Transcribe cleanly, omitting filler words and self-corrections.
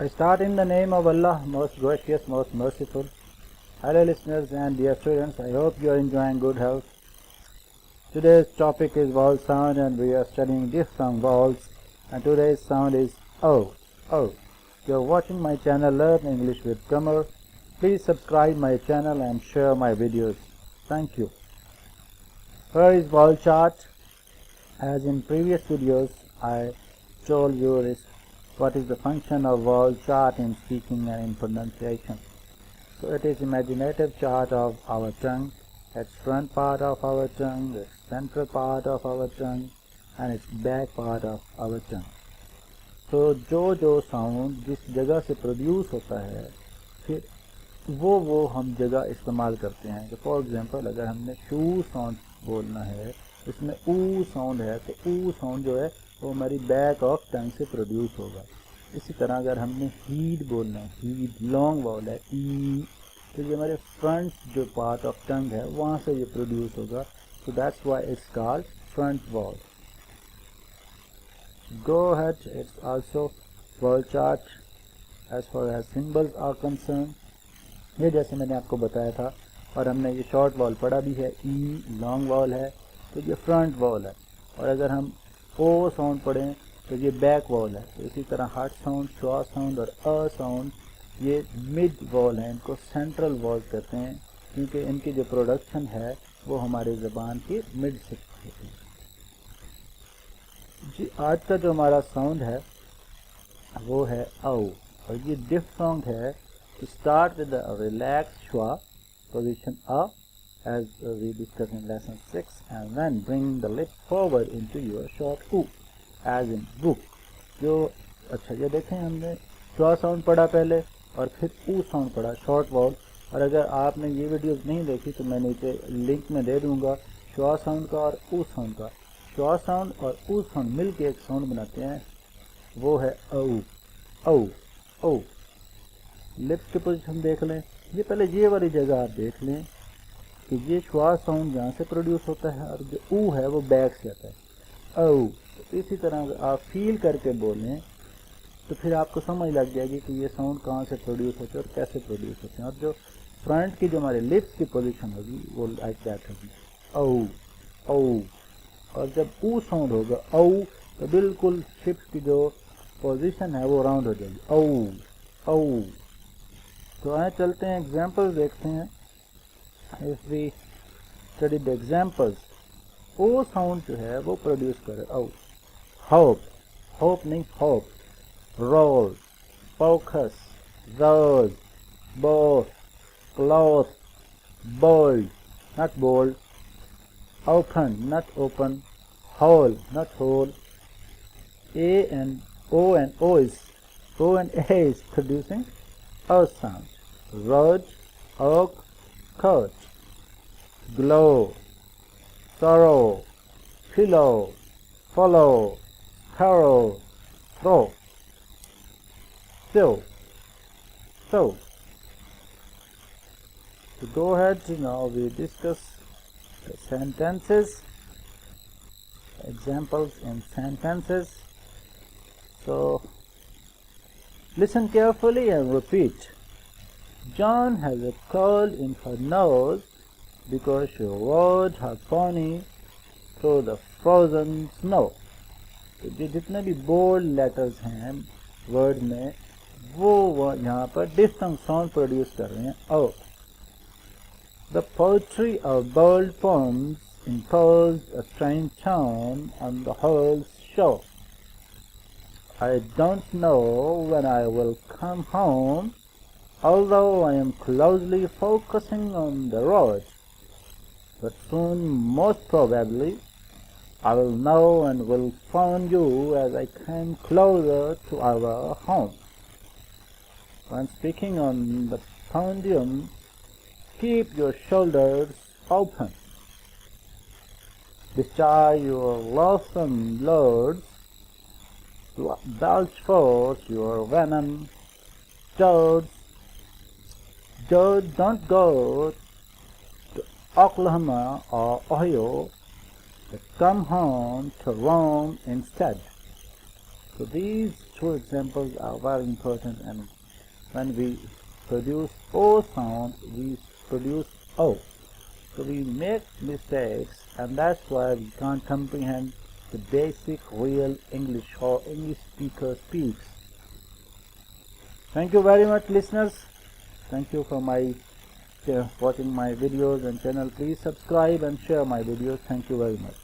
I start in the name of Allah, most gracious, most merciful. Hello listeners and dear students, I hope you are enjoying good health. Today's topic is vowel sound and we are studying diphthong vowels, and today's sound is O. O. You are watching my channel Learn English with Qamar. Please subscribe my channel and share my videos. Thank you. Here is vowel chart. As in previous videos, I told you what is the function of vowel chart in speaking and in pronunciation. So it is imaginative chart of our tongue, its front part of our tongue, its central part of our tongue, and its back part of our tongue. तो जो sound जिस जगह से produce होता है फिर वो हम जगह इस्तेमाल करते हैं. तो फॉर एग्जांपल अगर हमने शू साउंड बोलना है, इसमें ऊ साउंड है, तो ऊ साउंड जो है वो हमारी बैक ऑफ टंग से प्रोड्यूस होगा. इसी तरह अगर हमने हीड बोलना है, हीड लॉन्ग वाउल है ई, तो ये हमारे फ्रंट जो पार्ट ऑफ टंग है वहाँ से ये प्रोड्यूस होगा. So that's why it's called front vowel. Go ahead, it's also vowel chart as far as symbols are concerned. ये जैसे मैंने आपको बताया था और हमने ये शॉर्ट वॉल पढ़ा भी है, ई लॉन्ग वॉल है तो ये फ्रंट वॉल है, और अगर हम ओ साउंड पढ़ें तो ये बैक वॉल है. तो इसी तरह हार्ट साउंड, श्वा साउंड और अ साउंड ये मिड वॉल है, इनको सेंट्रल वॉल कहते हैं क्योंकि इनकी जो प्रोडक्शन है वो हमारे ज़बान की मिड से होती है. जी आज का जो हमारा साउंड है वो है औ, और ये डिफथॉन्ग है. To start with the relaxed schwa position A as we discussed in lesson 6, and then bring the lips forward into your short U as in book. जो अच्छा ये देखें हमने schwa साउंड पढ़ा पहले और फिर U साउंड पढ़ा शॉर्ट वॉल. और अगर आपने ये वीडियोस नहीं देखी तो मैं नीचे लिंक में दे दूंगा schwa साउंड का और U साउंड का. schwa साउंड और U साउंड मिल के एक साउंड बनाते हैं, वो है औ. औ औ. लिप्स की पोजीशन देख लें. ये पहले ये वाली जगह आप देख लें कि ये श्वा साउंड यहाँ से प्रोड्यूस होता है और जो ऊ है वो बैक से आता है औ. तो इसी तरह आप फील करके बोलें तो फिर आपको समझ लग जाएगी कि ये साउंड कहाँ से प्रोड्यूस होते हैं और कैसे प्रोड्यूस होते हैं. और जो फ्रंट की जो हमारे लिप्स की पोजीशन होगी वो लाइक दैट होगी औ औ. और जब ऊ साउंड होगा औ तो बिल्कुल लिप्स की जो पोजीशन है वो राउंड हो जाएगी औ औ. तो आए चलते हैं एग्जाम्पल्स देखते हैं. If we study the examples, O sound जो है वो प्रोड्यूस करे औ. होप, होप नहीं hope. Role, focus, rose, both, cloth, bold not bold, open not open, hole not hole. A and O is producing O sound. Road, oak, coat. Glow, sorrow, pillow, follow, thorough, throw. So to go ahead, now we discuss the sentences, examples in sentences. So listen carefully and repeat. John has a cold in her nose because she rode her pony through the frozen snow. तो जितने भी bold letters हैं word में वो यहाँ पर डिफथॉन्ग sound produce कर रहे हैं ओ. The poetry of bold poems imposed a strange charm on the whole show. I don't know when I will come home, although I am closely focusing on the road. But soon, most probably, I will know and will phone you as I come closer to our home. When speaking on the podium, keep your shoulders open. Discharge your loathsome loads. Belch forth your venom. Don't go to Oklahoma or Ohio, but come home to Rome instead. So these two examples are very important, and when we produce O sound, we produce O. So we make mistakes, and that's why we can't comprehend the basic real English how English speaker speaks. Thank you very much, listeners. Thank you for watching my videos and channel. Please subscribe and share my videos. Thank you very much.